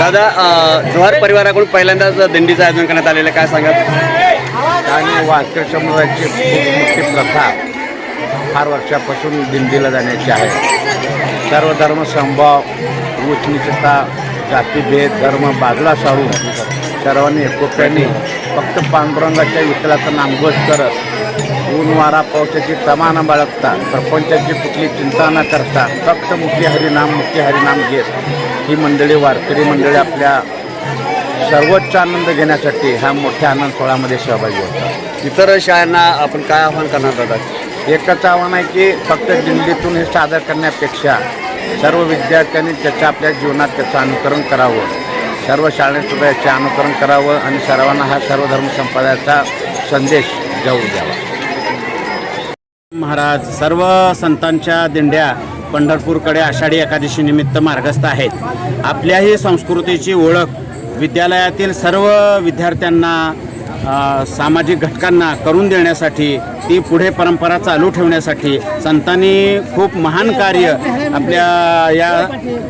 दादा, जव्हार परिवाराकडून पहिल्यांदाच दिंडीचं आयोजन करण्यात आलेलं, काय सांगाल? आणि वारकरी समुदायाची खूप मोठी प्रथा फार वर्षापासून दिंडीला जाण्याची आहे. सर्व धर्म समभाव, उच्च नीचता, जातीभेद, धर्म बाजूला सारून सर्वांनी एकोप्याने फक्त पांडुरंगाच्या विठ्ठलाचं नामघोष करत ऊन वारा पावसाची तमा न बाळगता, प्रपंचाची कुठली चिंता न करता फक्त मुख्य हरिनाम घेत ही मंडळी, वारकरी मंडळी आपल्या सर्वोच्च आनंद घेण्यासाठी ह्या मोठ्या आनंद सोहळ्यामध्ये सहभागी होतात. इतर शाळांना आपण काय आव्हान करणार दादा? एकच आव्हान आहे की फक्त दिंडीतून हे सादर करण्यापेक्षा सर्व विद्यार्थ्यांनी त्याच्या आपल्या जीवनात त्याचं अनुकरण करावं. सर्व शाळेने सुद्धा याचे अनुकरण करावं आणि सर्वांना हा सर्व धर्म संप्रदायाचा संदेश जाऊ द्यावा. महाराज, सर्व संतांच्या दिंड्या पंढरपूरकडे आषाढी एकादशी निमित्त मार्गस्थ आहेत. आपल्याही संस्कृतीची ओळख विद्यालयातील सर्व विद्यार्थ्यांना, सामाजिक घटकांना करून देण्यासाठी, ती पुढे परंपरा चालू ठेवण्यासाठी संतांनी खूप महान कार्य आपल्या या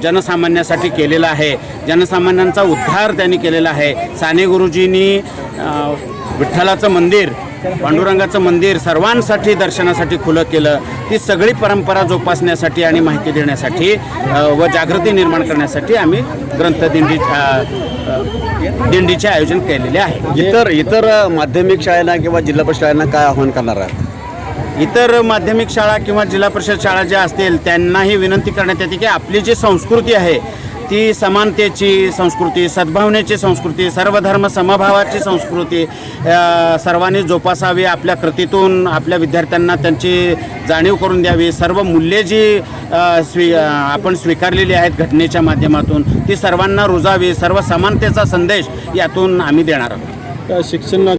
जनसामान्यासाठी केलेलं आहे. जनसामान्यांचा उद्धार त्यांनी केलेला आहे. साने गुरुजींनी विठ्ठलाचं मंदिर, पांडुरंगाचं मंदिर सर्वांसाठी दर्शनासाठी खुलं केलं. ती सगळी परंपरा जोपासण्यासाठी आणि माहिती देण्यासाठी व जागृती निर्माण करण्यासाठी आम्ही दिंडीचे आयोजन केलेले आहे. इतर माध्यमिक शाळांना किंवा जिल्हा परिषद शाळांना काय आव्हान करणार आहे? इतर माध्यमिक शाळा किंवा जिल्हा परिषद शाळा ज्या असतील त्यांनाही विनंती करण्यात येते की आपली जी संस्कृती आहे ती समानतेची संस्कृती, सद्भावनेची संस्कृती, सर्वधर्म समभावाची संस्कृती सर्वांनी जोपासावी. आपल्या कृतीतून आपल्या विद्यार्थ्यांना त्यांची जाणीव करून द्यावी. सर्व मूल्ये जी आपण स्वीकारलेली आहेत घटनेच्या माध्यमातून ती सर्वांना रुजावी. सर्व समानतेचा संदेश यातून आम्ही देणार आहोत. शिक्षण